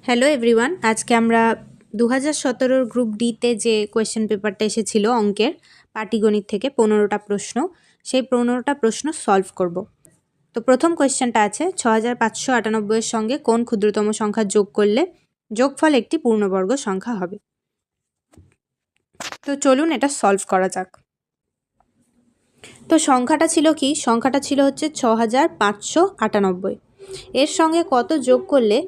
Hello everyone, আজকে আমরা 2017 group ডিতে যে কোয়েশ্চেন পেপারটা এসেছিল অঙ্কের পাটিগণিত থেকে 15টা প্রশ্ন, সেই 15টা প্রশ্ন সলভ করব। তো প্রথম কোয়েশ্চেনটা আছে 6598 এর সঙ্গে কোন ক্ষুদ্রতম সংখ্যা যোগ করলে যোগফল একটি পূর্ণবর্গ সংখ্যা হবে। তো চলুন এটা সলভ করা যাক। তো সংখ্যাটা ছিল কি? সংখ্যাটা ছিল হচ্ছে 6598। এর সঙ্গে কত যোগ করলে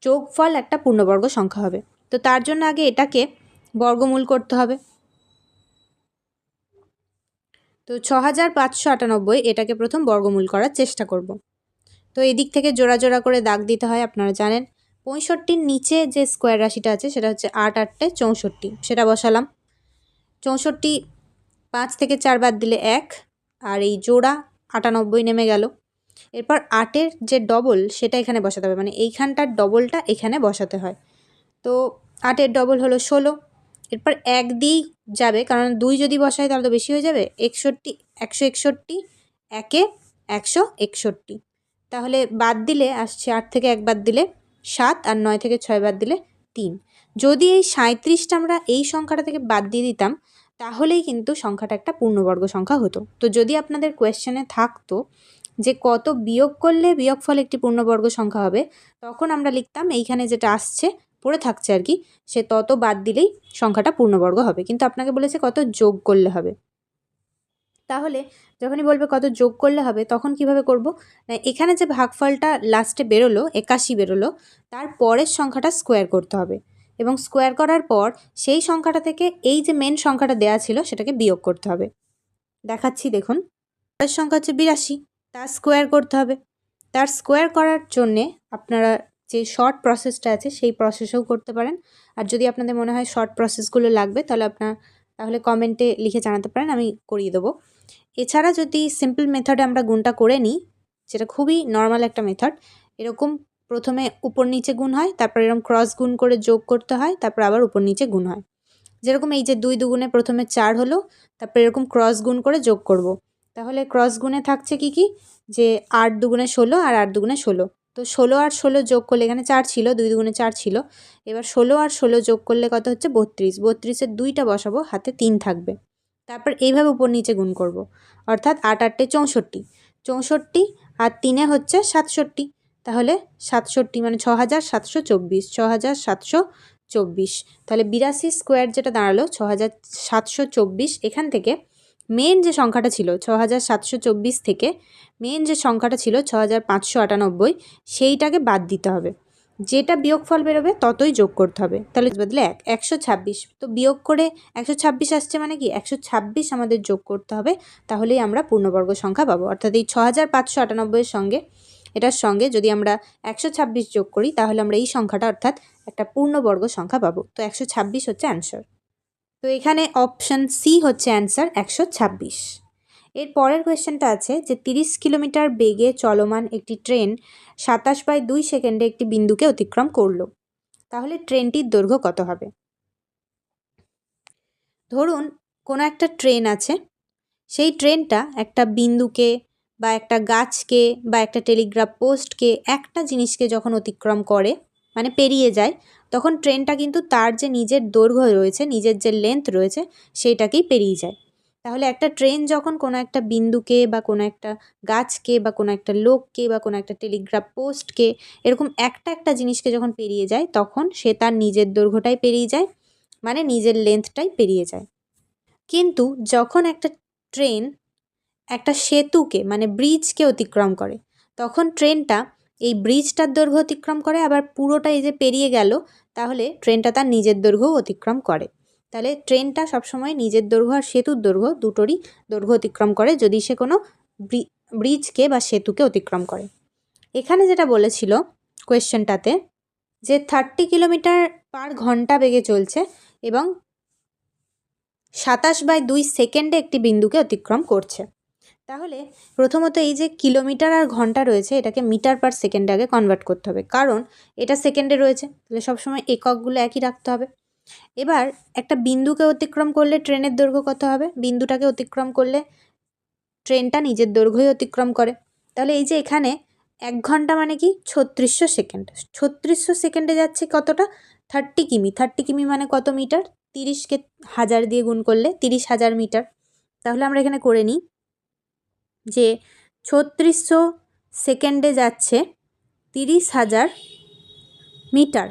যোগফল একটা পূর্ণবর্গ সংখ্যা হবে। তো তার জন্য আগে এটাকে বর্গমূল করতে হবে। তো 6598 এটাকে প্রথম বর্গমূল করার চেষ্টা করব। তো এদিক থেকে জোড়া জোড়া করে দাগ দিতে হয়, আপনারা জানেন। 65-র নিচে যে স্কোয়ার রাশিটা আছে সেটা হচ্ছে 8 8 64, সেটা বসালাম। 64 5 থেকে 4 বাদ দিলে 1, আর এই জোড়া 98 নেমে গেল। এরপর 8-এর যে ডবল সেটা এখানে বসাতে হবে, মানে এইখানটার ডবলটা এখানে বসাতে হয়। তো 8-এর ডবল হলো 16। এরপর 1 দিয়েই যাবে, কারণ 2 যদি বসাই তাহলে তো বেশি হয়ে যাবে। 161, 1-এ 161, তাহলে বাদ দিলে আসছে 8 থেকে 1 বাদ দিলে 7, আর 9 থেকে 6 বাদ দিলে 3। যদি এই 37টা আমরা এই সংখ্যাটা থেকে বাদ দিয়ে দিতাম তাহলেই কিন্তু সংখ্যাটা একটা পূর্ণবর্গ সংখ্যা হতো। তো যদি আপনাদের কোয়েশ্চেনে থাকতো যে কত বিয়োগ করলে বিয়োগফল একটি পূর্ণবর্গ সংখ্যা হবে, তখন আমরা লিখতাম এইখানে যেটা আসছে পড়ে থাকছে আর কি, সে তত বাদ দিলেই সংখ্যাটা পূর্ণবর্গ হবে। কিন্তু আপনাকে বলেছে কত যোগ করলে হবে। তাহলে যখনই বলবে কত যোগ করলে হবে তখন কিভাবে করব না, এখানে যে ভাগফলটা লাস্টে বেরোলো 81 বেরোলো, তার পরের সংখ্যাটা স্কোয়ার করতে হবে, এবং স্কোয়ার করার পর সেই সংখ্যাটা থেকে এই যে মেন সংখ্যাটা দেওয়া ছিল সেটাকে বিয়োগ করতে হবে। দেখাচ্ছি দেখুন, পরের সংখ্যা হচ্ছে 82, তার স্কোয়ার করতে হবে। তার স্কোয়ার করার জন্যে আপনারা যে শর্ট প্রসেসটা আছে সেই প্রসেসেও করতে পারেন। আর যদি আপনাদের মনে হয় শর্ট প্রসেসগুলো লাগবে তাহলে কমেন্টে লিখে জানাতে পারেন, আমি করিয়ে দেবো। এছাড়া যদি সিম্পল মেথডে আমরা গুণটা করে নিই, যেটা খুবই নর্মাল একটা মেথড, এরকম প্রথমে উপর নিচে গুণ হয়, তারপর এরকম ক্রস গুণ করে যোগ করতে হয়, তারপর আবার উপর নিচে গুণ হয়। যেরকম এই যে 2 দুগুণে প্রথমে 4 হলো, তারপর এরকম ক্রস গুণ করে যোগ করব। তাহলে ক্রস গুণে থাকছে কি যে 8 দুগুণে 16 আর 8 দুগুণে 16। তো 16 আর 16 যোগ করলে, এখানে 4 ছিল, 2 দুগুণে 4 ছিল, এবার 16 আর 16 যোগ করলে কত হচ্ছে 32। 32-এর 2টা বসাবো, হাতে 3 থাকবে। তারপর এইভাবে উপর নিচে গুণ করব, অর্থাৎ 8 8 64, 64 আর 3-এ হচ্ছে 67। তাহলে 67 মানে 6724, 6724। তাহলে 82 স্কোয়ার যেটা দাঁড়ালো 6724। এখান থেকে মেন যে সংখ্যাটা ছিল 6724 থেকে মেন যে সংখ্যাটা ছিল 6598, সেইটাকে বাদ দিতে হবে। যেটা বিয়োগফল বেরোবে ততই যোগ করতে হবে। তাহলে বদলে 126, তো বিয়োগ করে 126 আসছে, মানে কি 126 আমাদের যোগ করতে হবে, তাহলেই আমরা পূর্ণবর্গ সংখ্যা পাবো। অর্থাৎ এই 6598-এর সঙ্গে এটার সঙ্গে যদি আমরা 126 যোগ করি তাহলে আমরা এই সংখ্যাটা অর্থাৎ একটা পূর্ণবর্গ সংখ্যা পাবো। তো 126 হচ্ছে অ্যান্সার। তো এখানে অপশান সি হচ্ছে অ্যান্সার, 126। এর পরের কোয়েশ্চেনটা আছে যে 30 কিলোমিটার বেগে চলমান একটি ট্রেন 27/2 সেকেন্ডে একটি বিন্দুকে অতিক্রম করলো, তাহলে ট্রেনটির দৈর্ঘ্য কত হবে। ধরুন কোনো একটা ট্রেন আছে, সেই ট্রেনটা একটা বিন্দুকে বা একটা গাছকে বা একটা টেলিগ্রাফ পোস্টকে, একটা জিনিসকে যখন অতিক্রম করে, মানে পেরিয়ে যায়, তখন ট্রেনটা কিন্তু তার যে নিজের দৈর্ঘ্য রয়েছে, নিজের যে লেন্থ রয়েছে, সেইটাকেই পেরিয়ে যায়। তাহলে একটা ট্রেন যখন কোনো একটা বিন্দুকে বা কোনো একটা গাছকে বা কোনো একটা লোককে বা কোনো একটা টেলিগ্রাফ পোস্টকে, এরকম একটা জিনিসকে যখন পেরিয়ে যায়, তখন সে তার নিজের দৈর্ঘ্যটাই পেরিয়ে যায়, মানে নিজের লেন্থটাই পেরিয়ে যায়। কিন্তু যখন একটা ট্রেন একটা সেতুকে মানে ব্রিজকে অতিক্রম করে, তখন ট্রেনটা এই ব্রিজটার দৈর্ঘ্য অতিক্রম করে, আবার পুরোটা এই যে পেরিয়ে গেল, তাহলে ট্রেনটা তার নিজের দৈর্ঘ্যও অতিক্রম করে। তাহলে ট্রেনটা সবসময় নিজের দৈর্ঘ্য আর সেতুর দৈর্ঘ্য দুটোরই দৈর্ঘ্য অতিক্রম করে যদি সে কোনো ব্রিজকে বা সেতুকে অতিক্রম করে। এখানে যেটা বলেছিল কোয়েশ্চেনটাতে যে 30 কিলোমিটার পার ঘন্টা বেগে চলছে এবং 27/2 সেকেন্ডে একটি বিন্দুকে অতিক্রম করছে। তাহলে প্রথমত এই যে কিলোমিটার আর ঘন্টা রয়েছে, এটাকে মিটার পার সেকেন্ডে আগে কনভার্ট করতে হবে, কারণ এটা সেকেন্ডে রয়েছে, তাহলে সবসময় এককগুলো একই রাখতে হবে। এবার একটা বিন্দুকে অতিক্রম করলে ট্রেনের দৈর্ঘ্য কত হবে, বিন্দুটাকে অতিক্রম করলে ট্রেনটা নিজের দৈর্ঘ্যই অতিক্রম করে। তাহলে এই যে এখানে 1 ঘন্টা মানে কি 3600 সেকেন্ড। 3600 সেকেন্ডে যাচ্ছে কতটা? 30 কিমি। 30 কিমি মানে কত মিটার? 30কে 1000 দিয়ে গুণ করলে 30,000 মিটার। তাহলে আমরা এখানে করে নিই যে 3600 সেকেন্ডে যাচ্ছে 30,000 মিটার।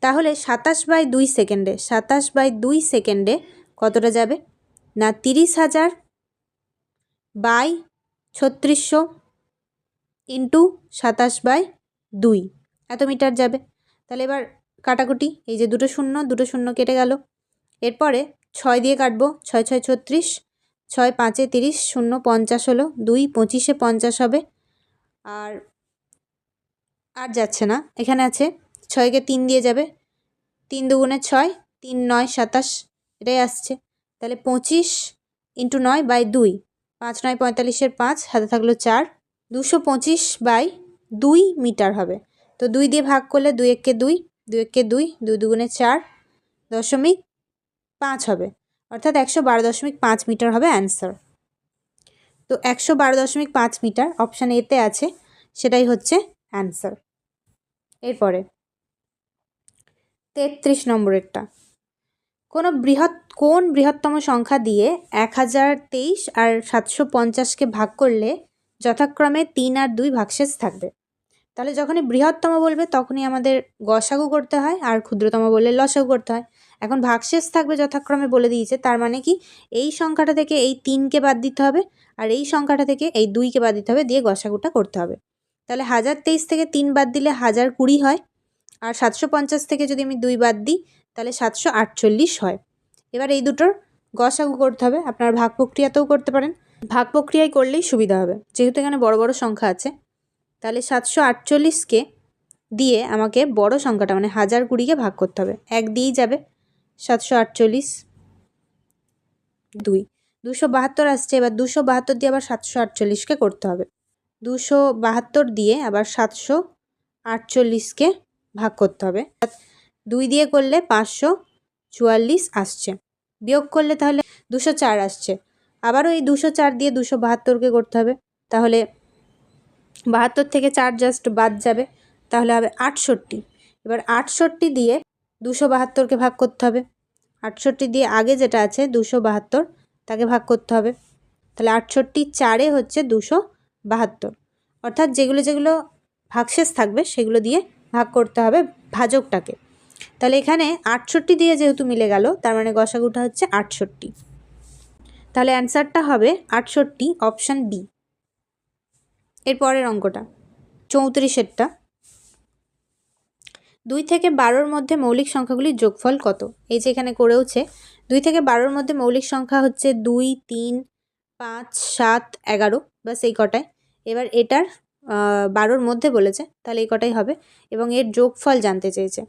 তাহলে 27/2 সেকেন্ডে, 27/2 সেকেন্ডে কতটা যাবে? না 30,000 বাই 3600 ইন্টু 27/2 এত মিটার যাবে। তাহলে এবার কাটাকুটি, এই যে দুটো শূন্য কেটে গেল। এরপরে 6 দিয়ে কাটবো, 6 6 36, 6 5 30, 0 50 হলো, 2 25 50 হবে। আর যাচ্ছে না, এখানে আছে 6কে 3 দিয়ে যাবে, 3 দুগুণে 6, 3 9 27, এটাই আসছে। তাহলে 25 ইন্টু 9/2, 5 9 45-এর 5, হাতে থাকলো 4, 225/2 মিটার হবে। তো 2 দিয়ে ভাগ করলে 2 একে 2, 2 একে 2, 2 দুগুণে 4.5 হবে, অর্থাৎ 112.5 মিটার হবে অ্যান্সার। তো 112.5 মিটার অপশান এতে আছে, সেটাই হচ্ছে অ্যান্সার। এরপরে 33 নম্বরেরটা, কোন বৃহত্তম সংখ্যা দিয়ে 1023 আর 750কে ভাগ করলে যথাক্রমে 3 আর 2 ভাগশেষ থাকবে। তাহলে যখনই বৃহত্তম বলবে তখনই আমাদের গসাগু করতে হয়, আর ক্ষুদ্রতম বললে লসাগু করতে হয়। এখন ভাগশেষ থাকবে যথাক্রমে বলে দিয়েছে, তার মানে কি এই সংখ্যাটা থেকে এই 3কে বাদ দিতে হবে, আর এই সংখ্যাটা থেকে এই 2কে বাদ দিতে হবে, দিয়ে গসাগুটা করতে হবে। তাহলে 1023 থেকে 3 বাদ দিলে 1020 হয়, আর 750 থেকে যদি আমি 2 বাদ দিই তাহলে 748 হয়। এবার এই দুটোর গসাগু করতে হবে। আপনারা ভাগ প্রক্রিয়াতেও করতে পারেন, ভাগ প্রক্রিয়ায় করলেই সুবিধা হবে, যেহেতু এখানে বড় বড় সংখ্যা আছে। তাহলে 748কে দিয়ে আমাকে বড় সংখ্যাটা মানে 1020কে ভাগ করতে হবে, 1 দিয়েই যাবে, 748 2 272 আসছে। এবার 272 দিয়ে আবার 748কে করতে হবে, 272 দিয়ে আবার 748কে ভাগ করতে হবে, 2 দিয়ে করলে 544 আসছে, বিয়োগ করলে তাহলে 204 আসছে। আবারও এই 204 দিয়ে 272কে করতে হবে, তাহলে 72 থেকে 4 জাস্ট বাদ যাবে, তাহলে হবে 68। এবার 68 দিয়ে 272কে ভাগ করতে হবে, 68 দিয়ে আগে যেটা আছে 272 তাকে ভাগ করতে হবে, তাহলে 68 4 হচ্ছে 272, অর্থাৎ যেগুলো যেগুলো ভাগশেষ থাকবে সেগুলো দিয়ে ভাগ করতে হবে ভাজকটাকে। তাহলে এখানে 68 দিয়ে যেহেতু মিলে গেল, তার মানে গসাগুটা হচ্ছে 68। তাহলে অ্যান্সারটা হবে 68, অপশান বি। এরপরের অঙ্কটা 34এরটা, 2 থেকে 12-র মধ্যে মৌলিক সংখ্যাগুলির যোগফল কত? এই যে এখানে করেওছে, 2 থেকে 12-র মধ্যে মৌলিক সংখ্যা হচ্ছে 2 3 5 7 11, বাস এই কটাই। এবার এটার 12-র মধ্যে বলেছে, তাহলে এই কটাই হবে, এবং এর যোগফল জানতে চেয়েছে।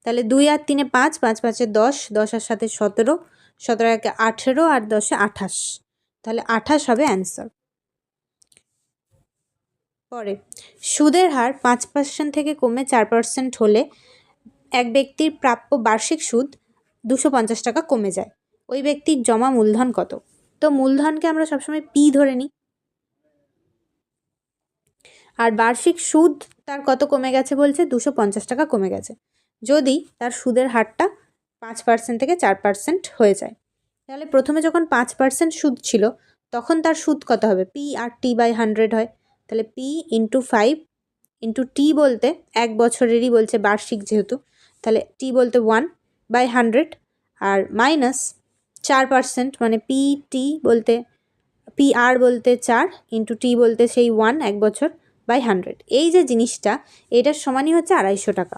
তাহলে 2 আর 3-এ 5, 5 5-এ 10, 10 আর 7-এ 17, 17 আর 1-এ 18, আর 10-এ 28, তাহলে 28 হবে অ্যান্সার। পরে সুদের হার 5% থেকে কমে 4% হলে এক ব্যক্তির প্রাপ্য বার্ষিক সুদ 250 টাকা কমে যায়, ওই ব্যক্তির জমা মূলধন কত? তো মূলধনকে আমরা সবসময় পি ধরে নিই, আর বার্ষিক সুদ তার কত কমে গেছে বলছে? 250 টাকা কমে গেছে, যদি তার সুদের হারটা 5% থেকে 4% হয়ে যায়। তাহলে প্রথমে যখন 5% সুদ ছিল তখন তার সুদ কত হবে? পি আর টি বাই 100 হয়, তাহলে পি ইন্টু 5 ইন্টু টি বলতে 1 বছরেরই বলছে, বার্ষিক যেহেতু, তাহলে টি বলতে 1/100, আর মাইনাস 4% মানে পি টি বলতে পি আর বলতে 4 ইন্টু টি বলতে সেই 1 বছর বাই 100। এই যে জিনিসটা, এটার সমানই হচ্ছে 250 টাকা,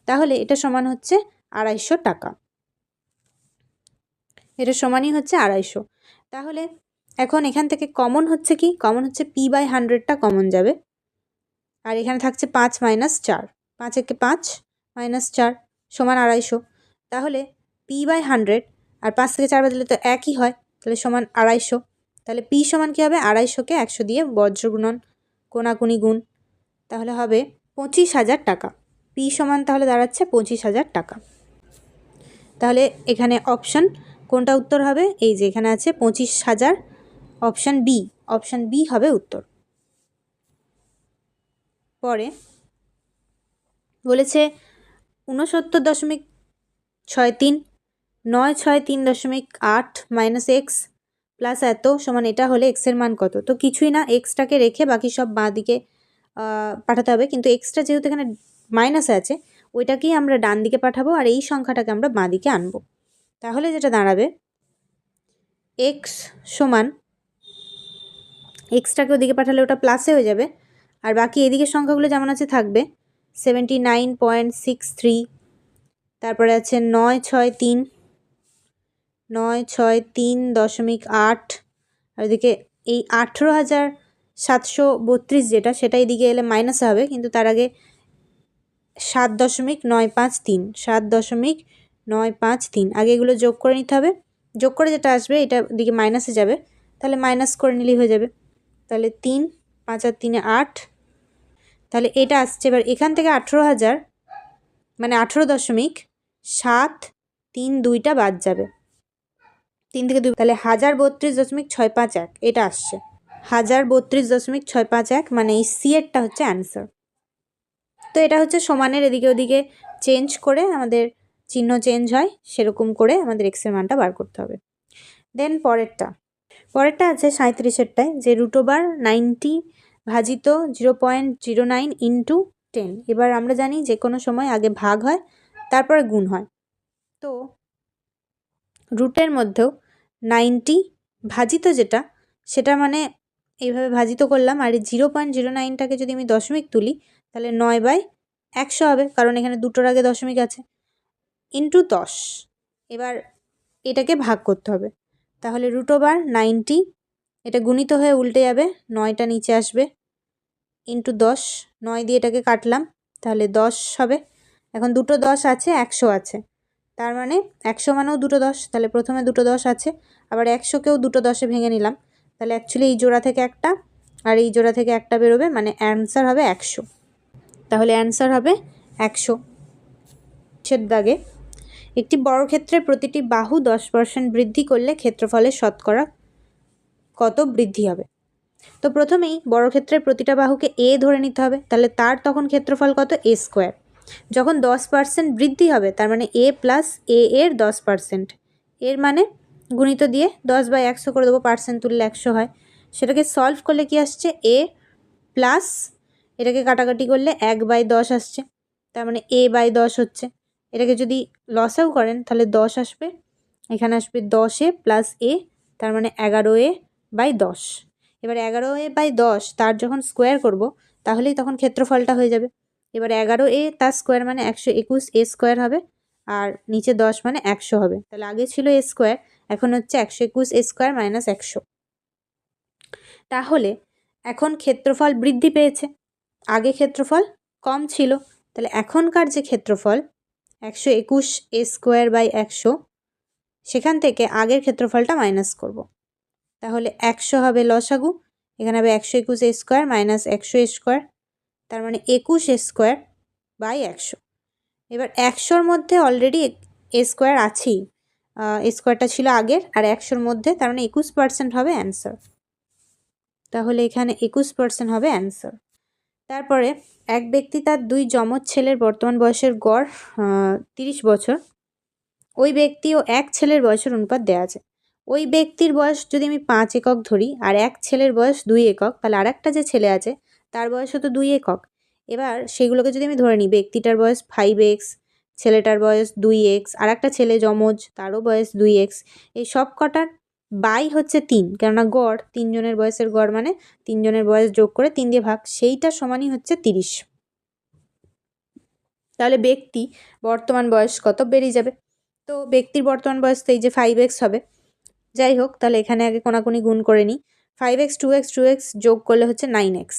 তাহলে এটা সমান হচ্ছে 250 টাকা, এটা সমানই হচ্ছে 250। তাহলে এখন এখান থেকে কমন হচ্ছে কি? কমন হচ্ছে পি বাই 100টা কমন যাবে, আর এখানে থাকছে 5 মাইনাস 4, 5 একে 5 মাইনাস 4 সমান 250। তাহলে পি বাই 100 আর 5 থেকে 4 বাদ দিলে তো একই হয়, তাহলে সমান 250। তাহলে পি সমান কী হবে? 250কে 100 দিয়ে বজ্র গুণন কোনাকুনি গুণ, তাহলে হবে 25,000 টাকা। পি সমান তাহলে দাঁড়াচ্ছে 25,000 টাকা। তাহলে এখানে অপশান কোনটা উত্তর হবে? এই যে এখানে আছে 25,000, অপশান বি, অপশান বি হবে উত্তর। পরে বলেছে 69.63 963.8 মাইনাস এক্স প্লাস এত সমান এটা হলে এক্সের মান কত। তো কিছুই না, এক্সটাকে রেখে বাকি সব বাঁ দিকে পাঠাতে হবে, কিন্তু এক্সটা যেহেতু এখানে মাইনাসে আছে ওইটাকেই আমরা ডান দিকে পাঠাবো আর এই সংখ্যাটাকে আমরা বাঁ দিকে আনবো। তাহলে যেটা দাঁড়াবে এক্স সমান, এক্সটাকে ওদিকে পাঠালে ওটা প্লাসে হয়ে যাবে আর বাকি এদিকের সংখ্যাগুলো যেমন আছে থাকবে 79.63, তারপরে আছে 963.8 আর এদিকে এই 18,732 যেটা সেটা এদিকে এলে মাইনাসে হবে, কিন্তু তার আগে 7.953 7.953 আগে এগুলো যোগ করে নিতে হবে। যোগ করে যেটা আসবে এটা দিকে মাইনাসে যাবে, তাহলে মাইনাস করে নিলেই হয়ে যাবে। তাহলে 3 5 আর 3 8, তাহলে এটা আসছে। এবার এখান থেকে 18,000 মানে 18.732টা বাদ যাবে, 3 থেকে 2, তাহলে 1032.651 এটা আসছে। 1032.651 মানে এই সি এরটা হচ্ছে অ্যান্সার। তো এটা হচ্ছে সমানের এদিকে ওদিকে চেঞ্জ করে আমাদের চিহ্ন চেঞ্জ হয়, সেরকম করে আমাদের এক্সের মানটা বার করতে হবে। দেন পরেরটা আছে 37এরটায় যে √90 ভাজিত 0.09 ইন্টু 10। এবার আমরা জানি যে কোনো সময় আগে ভাগ হয় তারপরে গুণ হয়, তো রুটের মধ্যেও 90 ভাজিত যেটা সেটা মানে এইভাবে ভাজিত করলাম, আর এই 0.09টাকে যদি আমি দশমিক তুলি তাহলে 9/100 হবে, কারণ এখানে দুটোর আগে দশমিক আছে, ইন্টু 10। এবার এটাকে ভাগ করতে হবে, তাহলে √90 এটা গুণিত হয়ে উল্টে যাবে, 9টা নিচে আসবে, ইন্টু 10, 9 দিয়ে এটাকে কাটলাম তাহলে 10 হবে। এখন দুটো 10 আছে, 100 আছে, তার মানে 100 মানেও দুটো 10, তাহলে প্রথমে দুটো 10 আছে, আবার 100কেও দুটো 10-এ ভেঙে নিলাম, তাহলে অ্যাকচুয়ালি এই জোড়া থেকে একটা আর এই জোড়া থেকে একটা বেরোবে, মানে অ্যান্সার হবে 100। তাহলে অ্যান্সার হবে 100। দাগে একটি বর্গক্ষেত্রের প্রতিটি বাহু 10% বৃদ্ধি করলে ক্ষেত্রফলের শতকরা কত বৃদ্ধি হবে। তো প্রথমেই বর্গক্ষেত্রের প্রতিটা বাহুকে এ ধরে নিতে হবে, তাহলে তার তখন ক্ষেত্রফল কত, এ স্কোয়ার। যখন 10% বৃদ্ধি হবে তার মানে এ প্লাস এ এর 10%, এর মানে গুণিত দিয়ে 10/100 করে দেবো, পার্সেন্ট তুললে 100 হয়। সেটাকে সলভ করলে কি আসছে, এ প্লাস এটাকে কাটাকাটি করলে 1/10 আসছে, তার মানে a/10 হচ্ছে। এটাকে যদি লসাও করেন তাহলে 10 আসবে, এখানে আসবে 10a প্লাস এ, তার মানে 11a/10। এবার 11a/10 তার যখন স্কোয়ার করব তাহলেই তখন ক্ষেত্রফলটা হয়ে যাবে। এবার 11a তার স্কোয়ার মানে 121 a স্কোয়ার হবে, আর নিচে 10 মানে 100 হবে, তাহলে আগে ছিল a স্কোয়ার, এখন হচ্ছে 121 a স্কোয়ার মাইনাস 100। তাহলে এখন ক্ষেত্রফল বৃদ্ধি পেয়েছে, আগে ক্ষেত্রফল কম ছিল, তাহলে এখনকার যে ক্ষেত্রফল 121 a স্কোয়ার বাই 100, সেখান থেকে আগের ক্ষেত্রফলটা মাইনাস করব, তাহলে 100 হবে লসাগু, এখানে হবে 121 a square minus 100 a square, তার মানে 21 a স্কোয়ার বাই 100। এবার 100-র মধ্যে অলরেডি a স্কোয়ার আছেই, a স্কোয়ারটা ছিল আগের, আর 100-র মধ্যে, তার মানে 21% হবে অ্যান্সার। তাহলে এখানে 21% হবে অ্যান্সার। তারপরে এক ব্যক্তি তার দুই যমজ ছেলের বর্তমান বয়সের গড় 30 বছর, ওই ব্যক্তি ও এক ছেলের বয়সের অনুপাত দেওয়া আছে। ওই ব্যক্তির বয়স যদি আমি 5 একক ধরি আর এক ছেলের বয়স 2 একক, তাহলে আর একটা যে ছেলে আছে তার বয়সও তো 2 একক। এবার সেগুলোকে যদি আমি ধরে নিই, ব্যক্তিটার বয়স 5x, ছেলেটার বয়স 2x, আর একটা ছেলে যমজ তারও বয়স 2x, এই সব কটার বাই হচ্ছে 3, কেননা গড় 3 জনের বয়সের গড় মানে 3 জনের বয়স যোগ করে 3 দিয়ে ভাগ, সেইটা সমানই হচ্ছে 30। তাহলে ব্যক্তি বর্তমান বয়স কত বেরিয়ে যাবে। তো ব্যক্তির বর্তমান বয়স তো এই যে 5x হবে, যাই হোক তাহলে এখানে আগে কোনাকুনি গুণ করে নিই, 5x 2x যোগ করলে হচ্ছে 9x,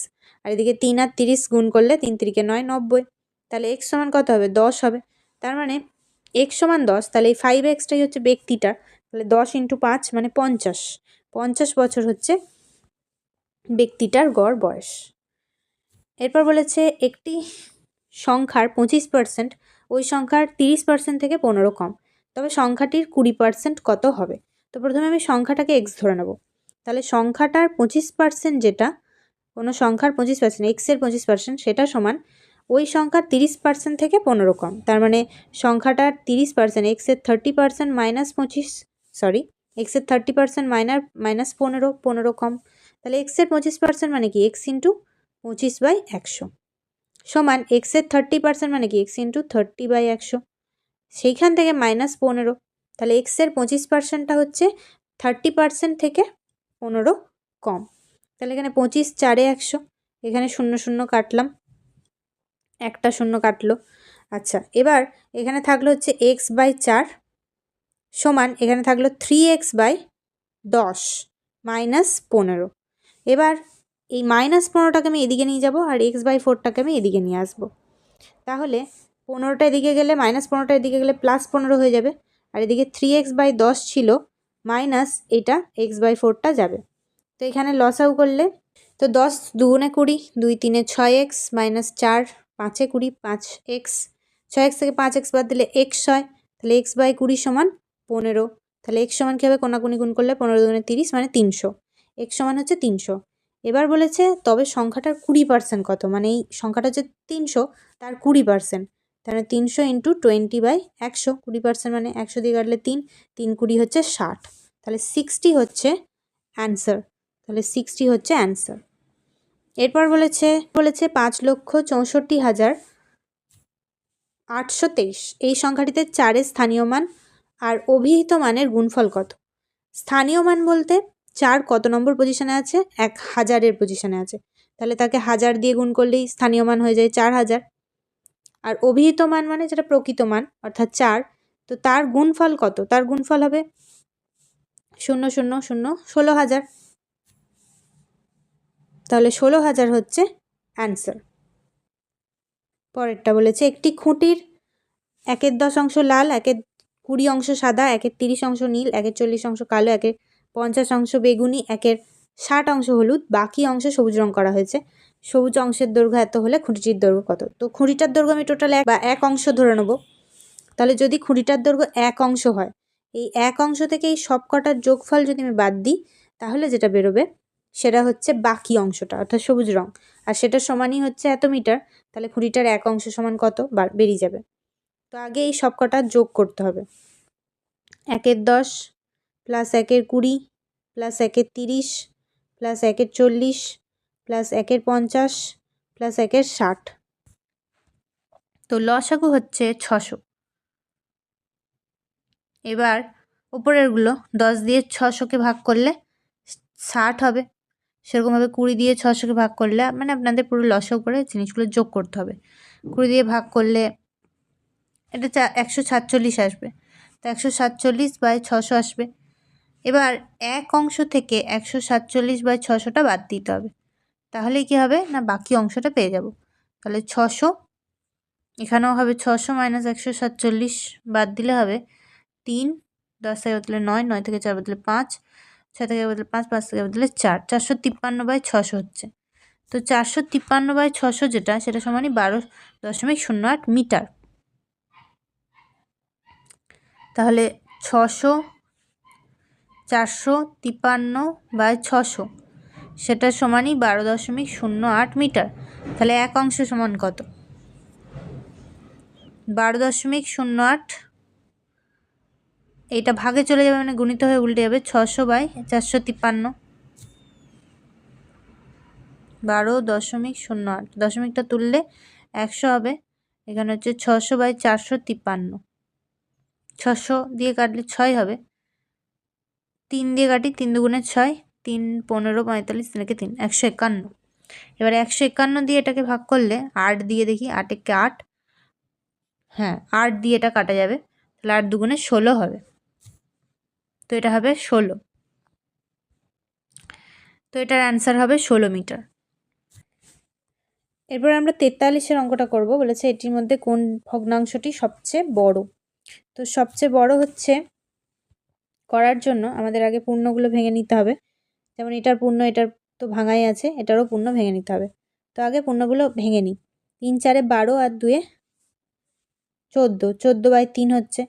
আর এদিকে 3 আর 30 গুণ করলে 3 3 9 90, তাহলে x সমান কত হবে, 10 হবে। তার মানে x সমান 10, তাহলে এই 5xটাই হচ্ছে ব্যক্তিটার, তাহলে 10 × 5 মানে 50 বছর হচ্ছে ব্যক্তিটার গড় বয়স। এরপর বলেছে একটি সংখ্যার 25% ওই সংখ্যার 30% থেকে 15 কম, তবে সংখ্যাটির 20% কত হবে। তো প্রথমে আমি সংখ্যাটাকে x ধরে নেব, তাহলে সংখ্যাটার 25% যেটা কোনো সংখ্যার 25%, এক্সের 25%, সেটা সমান ওই সংখ্যার 30% থেকে 15 কম। তার মানে সংখ্যাটার 30%, এক্সের 30% মাইনাস 25, সরি এক্সের 30% মাইনাস 15 কম। তাহলে এক্সের 25% মানে কি এক্স ইন্টু 25/100 সমান এক্সের 30% মানে কি এক্স ইন্টু 30/100, সেইখান থেকে মাইনাস 15। তাহলে এক্সের 25%টা হচ্ছে 30% থেকে 15 কম। তাহলে এখানে 25 4 100, এখানে 0 0 কাটলাম, একটা 0 কাটলো। আচ্ছা, এবার এখানে থাকলো হচ্ছে x/4 সমান এখানে থাকলো 3x/10 মাইনাস 15। এবার এই মাইনাস 15টাকে আমি এদিকে নিয়ে যাব আর x/4টাকে আমি এদিকে নিয়ে আসবো। তাহলে 15টা এদিকে গেলে মাইনাস 15টা এদিকে গেলে প্লাস 15 হয়ে যাবে, আর এদিকে 3x/10 ছিল মাইনাস এটা x/4টা যাবে। তো এখানে লসাউ করলে তো 10 2 20, 2 3 6x মাইনাস 4 5 20, 5x, 6x থেকে 5x বাদ দিলে x হয়, তাহলে x/20 সমান 15। তাহলে x সমান কী হবে, কোনাকুনি গুণ করলে 15 2 30 মানে 300, x সমান হচ্ছে 300। এবার বলেছে তবে সংখ্যাটার 20% কত, মানে এই সংখ্যাটা হচ্ছে 300, তার 20%, তাহলে 300 ইন্টু 20/100, 20% মানে 100 দিয়ে কাটলে 3, 3 20 হচ্ছে 60, তাহলে 60 হচ্ছে অ্যান্সার। তাহলে 60 হচ্ছে অ্যান্সার। এরপর বলেছে 5,64,823 এই সংখ্যাটিতে 4-এর স্থানীয় মান আর অভিহিত মানের গুণফল কত। স্থানীয় মান বলতে 4 কত নম্বর পজিশনে আছে, 1000-এর পজিশনে আছে, তাহলে তাকে 1000 দিয়ে গুণ করলেই স্থানীয় মান হয়ে যায় 4000। আর অভিহিত মান মানে যেটা প্রকৃত মান অর্থাৎ 4, তো তার গুণফল কত, তার গুণফল হবে 0 0 0 16,000, তাহলে 16,000 হচ্ছে অ্যান্সার। পরেরটা বলেছে একটি খুঁটির 1/10 লাল, 1/20 সাদা, 1/30 নীল, 1/40 কালো, 1/50 বেগুনি, 1/60 হলুদ, বাকি অংশে সবুজ রং করা হয়েছে। সবুজ অংশের দৈর্ঘ্য এত হলে খুঁটিটির দৈর্ঘ্য কত। তো খুঁটিটার দৈর্ঘ্য আমি টোটাল 1 অংশ ধরে নেব। তাহলে যদি খুঁটিটার দৈর্ঘ্য 1 অংশ হয়, এই 1 অংশ থেকে এই সব কটার যোগফল যদি আমি বাদ দিই, তাহলে যেটা বেরোবে সেটা হচ্ছে বাকি অংশটা অর্থাৎ সবুজ রং, আর সেটা সমানই হচ্ছে এত মিটার। তাহলে খুঁটিটার 1 অংশ সমান কত বেরিয়ে যাবে। তো আগে এই সব কটা যোগ করতে হবে। 1/10 plus 1/20 plus 1/30 plus 1/40 plus 1/50 plus 1/60, তো লসাগু হচ্ছে 600। এবার উপরেরগুলো 10 দিয়ে 600কে ভাগ করলে 60 হবে, সেরকমভাবে 20 দিয়ে 600কে ভাগ করলে, মানে আপনাদের পুরো লসাগু করে জিনিসগুলো যোগ করতে হবে। 20 দিয়ে ভাগ করলে এটা 147 আসবে, তো 147/600 আসবে। এবার 1 অংশ থেকে 147/600টা বাদ দিতে হবে, তাহলে কি হবে না বাকি অংশটা পেয়ে যাব। তাহলে 600, এখানেও হবে 600 মাইনাস 147 বাদ দিলে হবে 3, 10 থেকে বদলে 9, 9 থেকে 4 বদলে 5, 6 থেকে বদলে 5, 5 থেকে বদলে 4, 453/600 হচ্ছে। তো 453/600 যেটা, সেটা সমানই 12.08 মিটার। তাহলে 453/600 সেটা সমানই 12.08 মিটার। তাহলে 1 অংশ সমান কত, 12.08, এইটা ভাগে চলে যাবে মানে গুণিত হয়ে উল্টে যাবে, 600/453, 12.08, দশমিকটা তুললে 100 হবে। এখানে হচ্ছে 600/453, 600 দিয়ে কাটলে 6 হবে, 3 দিয়ে কাটি, 3 দুগুণে 6, 3 15 45, 3 3, 151। এবার 151 দিয়ে এটাকে ভাগ করলে 8 দিয়ে দেখি, 8 একে 8, হ্যাঁ 8 দিয়ে এটা কাটা যাবে, তাহলে 8 দুগুণে 16 হবে, তো এটা হবে 16। তো এটার অ্যান্সার হবে 16 মিটার। এরপর আমরা 43-এর অঙ্কটা করব। বলেছে এটির মধ্যে কোন ভগ্নাংশটি সবচেয়ে বড়। তো সবচেয়ে বড় হচ্ছে করার জন্য আমাদের আগে পূর্ণগুলো ভেঙে নিতে হবে। যেমন এটার পূর্ণ, এটার তো ভাঙাই আছে, এটারও পূর্ণ ভেঙে নিতে হবে। তো আগে পূর্ণগুলো ভেঙে নিই। 3 4 12 আর 2 14, 14/3 হচ্ছে।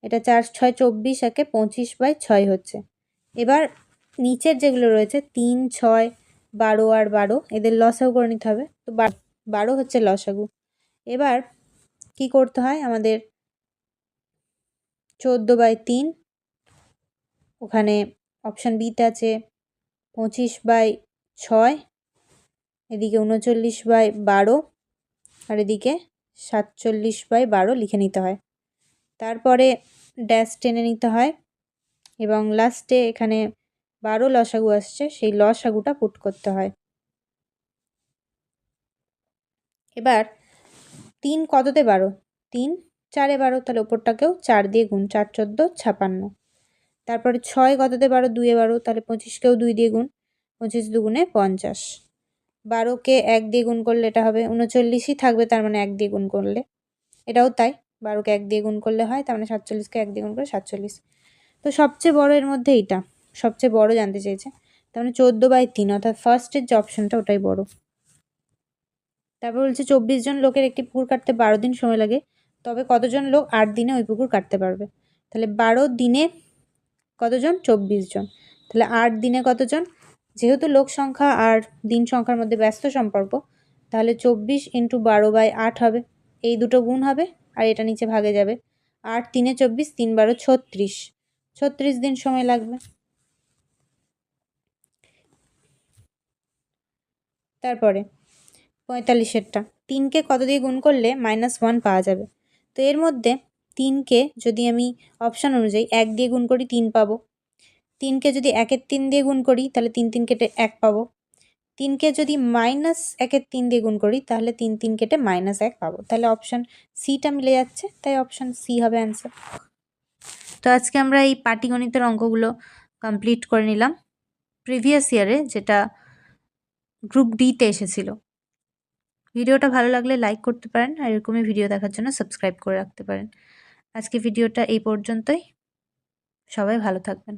এটা 4 6 24, 1 25/6 হচ্ছে। এবার নিচের যেগুলো রয়েছে 3 6 12 আর 12 এদের লসাগু করে নিতে হবে। তো 12 হচ্ছে লসাগু। এবার কি করতে হয় আমাদের, 14/3, ওখানে অপশান বিতে আছে 25/6, এদিকে 39/12 আর এদিকে 47/12 লিখে নিতে হয়। তারপরে ড্যাশ টেনে নিতে হয় এবং লাস্টে এখানে 12 লসাগু আসছে, সেই লসাগুটা পুট করতে হয়। এবার 3 কততে 12? 3 4-এ 12, তাহলে ওপরটাকেও 4 দিয়ে গুণ, 4 14 56। তারপরে 6 কততে 12? 2-এ 12, তাহলে 25কেও 2 দিয়ে গুণ, 25 দুগুণে 50। 12কে 1 দিয়ে গুণ করলে এটা হবে 39ই থাকবে, তার মানে 1 দিয়ে গুণ করলে। এটাও তাই, 12কে 1 দিয়ে গুণ করলে হয়, তার মানে 47কে 1 দিয়ে গুণ করে 47। তো সবচেয়ে বড় এর মধ্যে এইটা সবচেয়ে বড় জানতে চেয়েছে, তার মানে 14/3, অর্থাৎ ফার্স্টের যে অপশানটা ওটাই বড়। তারপর বলছে 24 জন লোকের একটি পুকুর কাটতে 12 দিন সময় লাগে, তবে কতজন লোক 8 দিনে ওই পুকুর কাটতে পারবে? তাহলে 12 দিনে কতজন? 24 জন। তাহলে 8 দিনে কতজন? যেহেতু লোক সংখ্যা আর দিন সংখ্যার মধ্যে ব্যস্ত সম্পর্ক, তাহলে 24 × 12/8 হবে, এই দুটো গুণ হবে আর এটা নিচে ভাগে যাবে। 8 3-এ 24, 3 12 36, 36 দিন সময় লাগবে। তারপরে 45এরটা, 3কে কত দিয়ে গুণ করলে -1 পাওয়া যাবে? তো এর মধ্যে 3কে যদি আমি অপশান অনুযায়ী 1 দিয়ে গুণ করি 3 পাবো, 3কে যদি 1-এর 3 দিয়ে গুণ করি তাহলে 3 3 কেটে 1 পাবো, 3কে যদি -1-এর 3 দিয়ে গুণ করি তাহলে 3 3 কেটে -1 পাবো। তাহলে অপশান সিটা মিলে যাচ্ছে, তাই অপশান সি হবে অ্যান্সার। তো আজকে আমরা এই পাটিগণিতের অঙ্কগুলো কমপ্লিট করে নিলাম প্রিভিয়াস ইয়ারে, যেটা গ্রুপ ডিতে এসেছিল। ভিডিওটা ভালো লাগলে লাইক করতে পারেন আর এরকমই ভিডিও দেখার জন্য সাবস্ক্রাইব করে রাখতে পারেন। আজকে ভিডিওটা এই পর্যন্তই, সবাই ভালো থাকবেন।